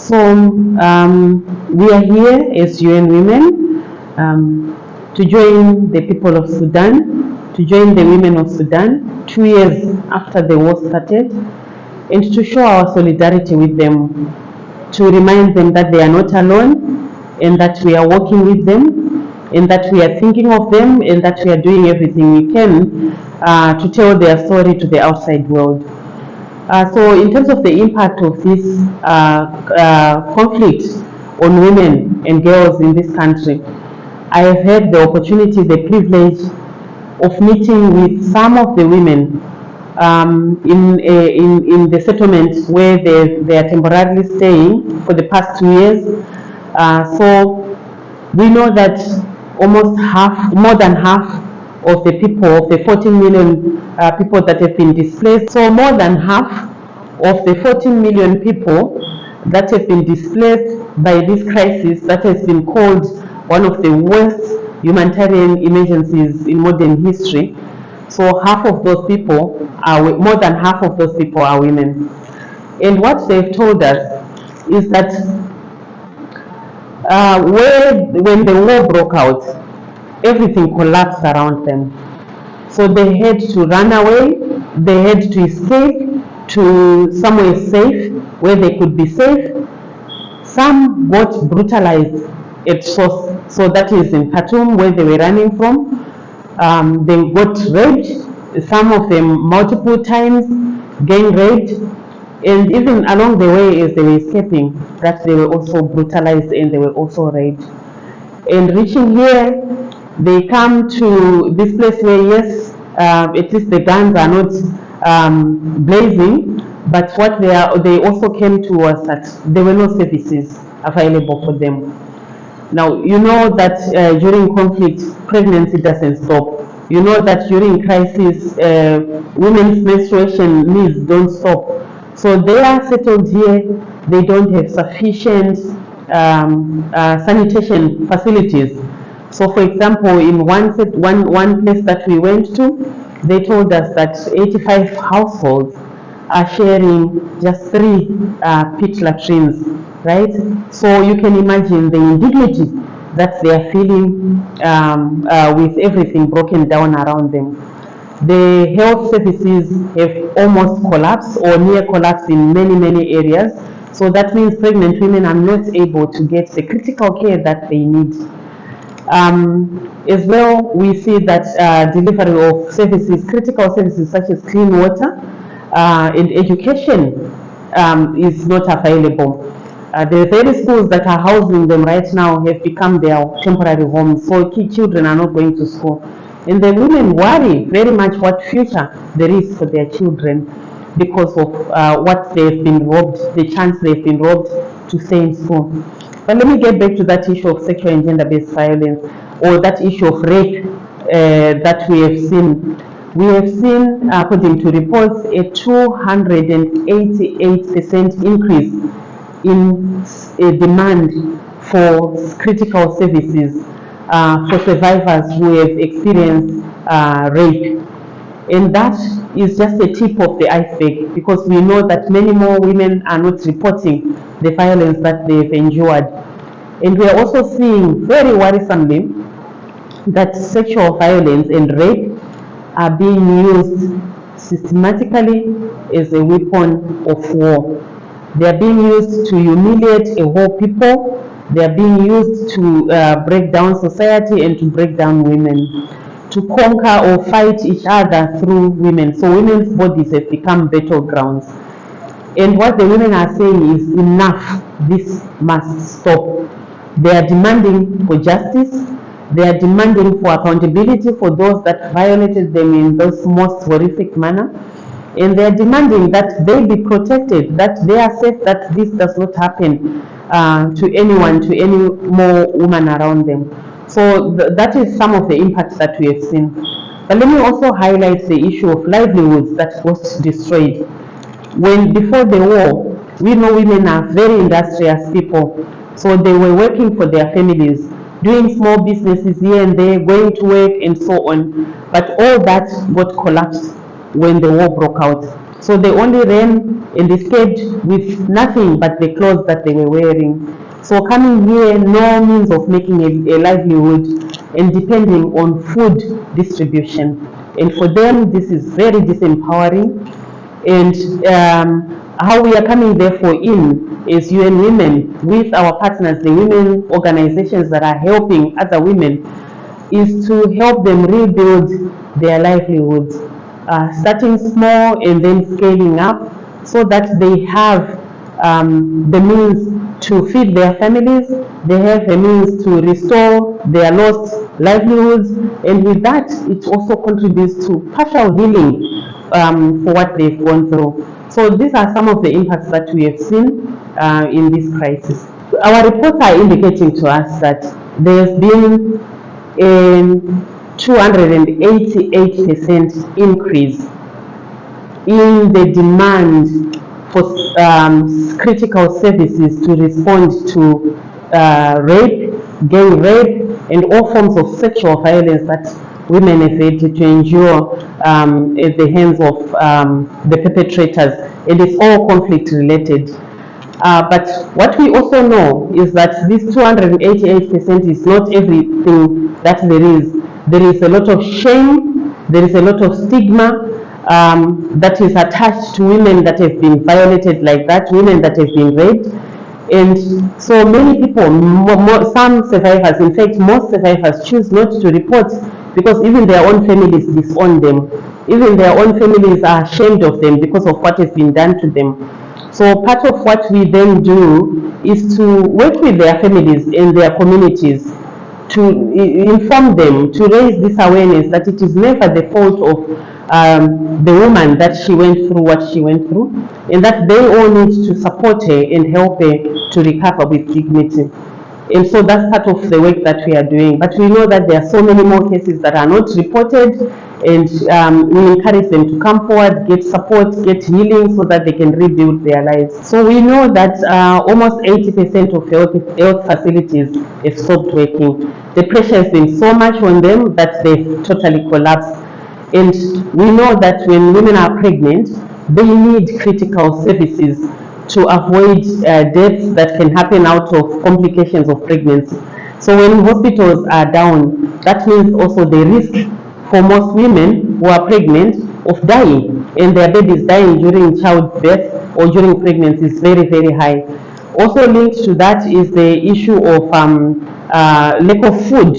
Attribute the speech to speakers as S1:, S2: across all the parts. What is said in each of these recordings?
S1: So we are here as UN Women to join the people of Sudan, to join the women of Sudan 2 years after the war started, and to show our solidarity with them, to remind them that they are not alone, and that we are working with them, and that we are thinking of them, and that we are doing everything we can to tell their story to the outside world. So in terms of the impact of this conflict on women and girls in this country, I have had the opportunity, the privilege of meeting with some of the women in the settlement where they are temporarily staying for the past 2 years. So we know that more than half of the people, of the 14 million people that have been displaced, so more than half of the 14 million people that have been displaced by this crisis that has been called one of the worst humanitarian emergencies in modern history. So half of those people more than half of those people are women. And what they've told us is that when the war broke out, everything collapsed around them. So they had to run away, they had to escape to somewhere safe, where they could be safe. Some got brutalized at source, so that is in Khartoum, where they were running from. They got raped, some of them multiple times, gang raped, and even along the way as they were escaping, that they were also brutalized and they were also raped. And reaching here, they come to this place where, yes, at least the guns are not blazing, but what they also came to was that there were no services available for them. Now, you know that during conflict, pregnancy doesn't stop. You know that during crisis, women's menstruation needs don't stop. So they are settled here. They don't have sufficient sanitation facilities. So, for example, in one place that we went to, they told us that 85 households are sharing just 3 pit latrines, right? So you can imagine the indignity that they are feeling with everything broken down around them. The health services have almost collapsed or near collapse in many areas. So that means pregnant women are not able to get the critical care that they need. As well, we see that delivery of services, critical services such as clean water and education is not available. The very schools that are housing them right now have become their temporary homes, so children are not going to school. And the women worry very much what future there is for their children because of what they've been robbed, the chance they've been robbed to stay in school. But let me get back to that issue of sexual and gender-based violence, or that issue of rape that we have seen. We have seen, according to reports, a 288% increase in demand for critical services for survivors who have experienced rape. And that is just a tip of the iceberg, because we know that many more women are not reporting the violence that they've endured. And we are also seeing, very worrisomely, that sexual violence and rape are being used systematically as a weapon of war. They are being used to humiliate a whole people. They are being used to break down society and to break down women, to conquer or fight each other through women. So women's bodies have become battlegrounds. And what the women are saying is, enough, this must stop. They are demanding for justice. They are demanding for accountability for those that violated them in those most horrific manner. And they are demanding that they be protected, that they are safe, that this does not happen to anyone, to any more woman around them. So that is some of the impacts that we have seen. But let me also highlight the issue of livelihoods that was destroyed. When before the war, we know women are very industrious people. So they were working for their families, doing small businesses here and there, going to work and so on. But all that got collapsed when the war broke out. So they only ran and escaped with nothing but the clothes that they were wearing. So coming here, no means of making a livelihood and depending on food distribution. And for them, this is very disempowering. And how we are coming therefore in is UN Women with our partners, the women organizations that are helping other women, is to help them rebuild their livelihoods, starting small and then scaling up so that they have the means to feed their families, they have a means to restore their lost livelihoods, and with that it also contributes to partial healing for what they've gone through. So these are some of the impacts that we have seen in this crisis. Our reports are indicating to us that there's been a 288% increase in the demand for critical services to respond to rape, gang rape, and all forms of sexual violence that women have had to endure at the hands of the perpetrators. It is all conflict related. But what we also know is that this 288% is not everything that there is. There is a lot of shame, there is a lot of stigma that is attached to women that have been violated like that, women that have been raped. And so many people, some survivors, in fact most survivors, choose not to report because even their own families disown them. Even their own families are ashamed of them because of what has been done to them. So part of what we then do is to work with their families and their communities to inform them, to raise this awareness that it is never the fault of the woman that she went through what she went through, and that they all need to support her and help her to recover with dignity. And so that's part of the work that we are doing. But we know that there are so many more cases that are not reported, and we encourage them to come forward, get support, get healing so that they can rebuild their lives. So we know that almost 80% of health facilities have stopped working. The pressure has been so much on them that they've totally collapsed. And we know that when women are pregnant, they need critical services to avoid deaths that can happen out of complications of pregnancy. So when hospitals are down, that means also the risk for most women who are pregnant of dying and their babies dying during childbirth or during pregnancy is very, very high. Also linked to that is the issue of lack of food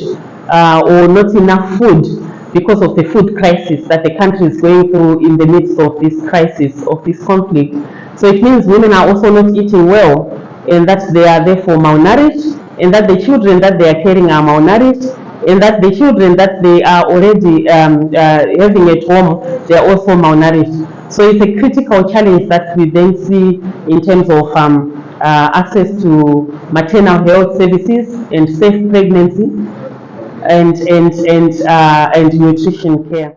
S1: or not enough food because of the food crisis that the country is going through in the midst of this crisis, of this conflict. So it means women are also not eating well, and that they are therefore malnourished, and that the children that they are carrying are malnourished, and that the children that they are already having at home, they are also malnourished. So it's a critical challenge that we then see in terms of access to maternal health services and safe pregnancy and nutrition care.